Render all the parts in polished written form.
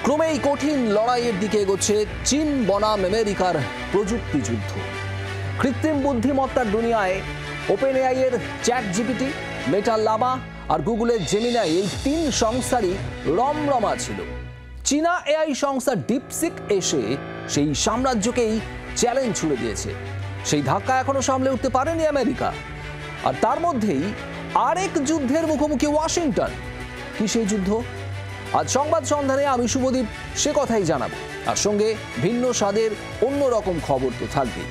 ক্রমেই কঠিন লড়াইয়ের দিকে এগোচ্ছে চীন বনাম আমেরিকার প্রযুক্তি যুদ্ধ। কৃত্রিম বুদ্ধিমত্তার দুনিয়ায় ওপেন এআই এর চ্যাট জিপিটি, মেটা লামা আর গুগলের জেমিনাই এই তিন সংস্থারই রমরমা ছিল। চীনা এআই সংস্থা ডিপসিক এসে সেই সাম্রাজ্যকেই চ্যালেঞ্জ ছুড়ে দিয়েছে। সেই ধাক্কা এখনো সামলে উঠতে পারেনি আমেরিকা। আর তার মধ্যেই আরেক যুদ্ধের মুখোমুখি ওয়াশিংটন। কি সেই যুদ্ধ? আজ সংবাদ সন্ধানে আমি শুভদীপ সে কথাই জানাবো, আর সঙ্গে ভিন্ন স্বাদের অন্যরকম খবর তো থাকবেই।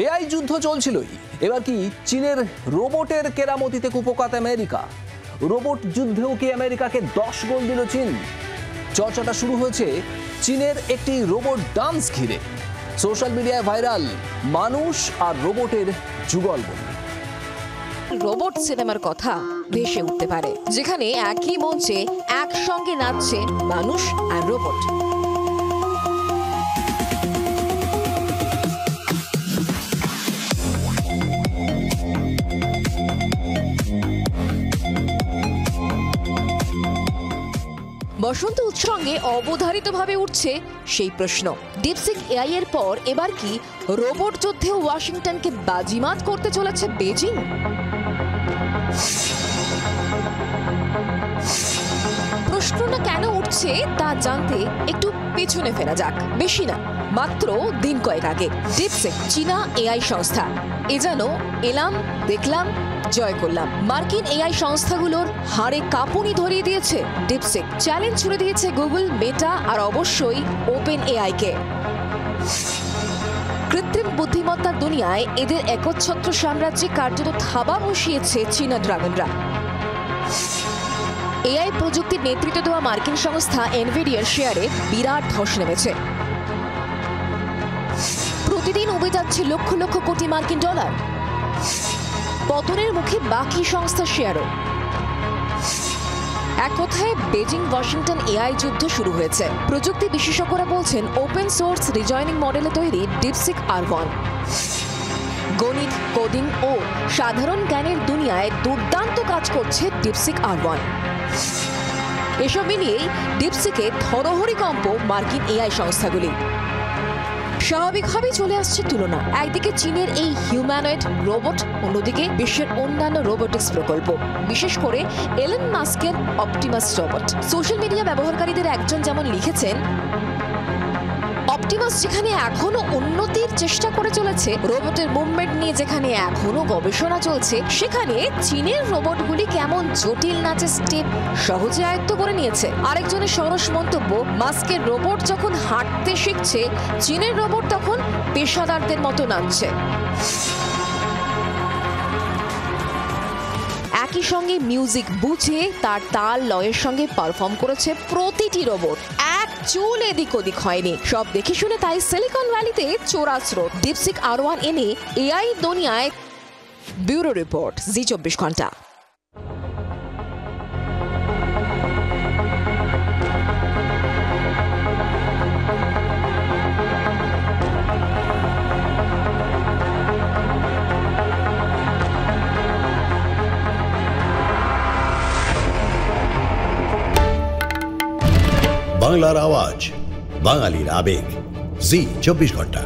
এআই যুদ্ধ চলছিলই, এবার কি চীনের রোবটের কেরামতিতে কুপোকাত আমেরিকা? রোবট যুদ্ধেও কি আমেরিকাকে 10 গোল দিল চীন? চর্চাটা শুরু হয়েছে চীনের একটি রোবট ডান্স ঘিরে। সোশ্যাল মিডিয়ায় ভাইরাল মানুষ আর রোবটের যুগলবন্দি। রোবট সিনেমার কথা ভেসে উঠতে পারে, যেখানে একই মঞ্চে একসঙ্গে নাচছে মানুষ আর রোবট। বসন্ত উৎসঙ্গে অবধারিতভাবে উঠছে সেই প্রশ্ন, ডিপসিক এআই এর পর এবার কি রোবট যুদ্ধে ওয়াশিংটনকে বাজিমাত করতে চলেছে বেজিং? প্রশ্নটা কেন উঠছে তা জানতে একটু পেছনে ফেরা যাক। বেশি না, মাত্র দিন কয়েক আগে ডিপসিক, চীনা এআই সংস্থা, এ যেন এলাম দেখলাম জয় করলাম। মার্কিন এআই সংস্থাগুলোর হাড়ে কাঁপুনি ধরিয়ে দিয়েছে ডিপসিক। চ্যালেঞ্জ ছুড়ে দিয়েছে গুগল, মেটা আর অবশ্যই ওপেন এআই কে। কৃত্রিম বুদ্ধিমত্তার দুনিয়ায় এদের একচ্ছত্র সাম্রাজ্যে কার্যত থাবা বসিয়েছে চীনা ড্রাগনরা। এআই প্রযুক্তির নেতৃত্ব দেওয়া মার্কিন সংস্থা এনভিডিয়ার শেয়ারে বিরাট ধস নেমেছে। প্রতিদিন উবে যাচ্ছে লক্ষ লক্ষ কোটি মার্কিন ডলার। পতনের মুখে বাকি সংস্থার শেয়ারও। এক কথায় বেজিং ওয়াশিংটন এআই যুদ্ধ শুরু হয়েছে। প্রযুক্তি বিশেষজ্ঞরা বলছেন ওপেন সোর্স রিজয়নিং মডেলে তৈরি ডিপসিক R1 গণিত, কোডিং ও সাধারণ জ্ঞানের দুনিয়ায় দুর্দান্ত কাজ করছে ডিপসিক R1। এসব মিলিয়েই ডিপসিকে থরহরিকম্প মার্কিন এআই সংস্থাগুলি। স্বাভাবিকভাবেই চলে আসছে তুলনা। একদিকে চীনের এই হিউম্যানয়েড রোবট, অন্যদিকে বিশ্বের অন্যান্য রোবোটিক্স প্রকল্প, বিশেষ করে এলন মাস্কের অপটিমাস রোবট। সোশ্যাল মিডিয়া ব্যবহারকারীদের একজন যেমন লিখেছেন, অপটিমাস যেখানে এখনো উন্নতির চেষ্টা করে চলেছে, রোবটের মুভমেন্ট নিয়ে যেখানে এখনো গবেষণা চলছে, সেখানে চীনের রোবটগুলি কেমন জটিল নাচের স্টেপ সহজে আয়ত্ত করে নিয়েছে। আরেকজনের সরস মন্তব্য, মাস্কের রোবট যখন হাঁটতে শিখছে, চীনের রোবট তখন পেশাদারদের মতো নাচছে। একই সঙ্গে মিউজিক বুঝে তার তাল লয়ের সঙ্গে পারফর্ম করেছে প্রতিটি রোবট। এক চুল এদিক ওদিক হয়নি। সব দেখে শুনে তাই সিলিকন ভ্যালিতে চোরাস্রোত ডিপসিক R1 এনে এআই দুনিয়ায়। ব্যুরো রিপোর্ট, জি 24 ঘন্টা। বাংলার আওয়াজ, বাঙালির আবেগ, জি 24 ঘন্টা।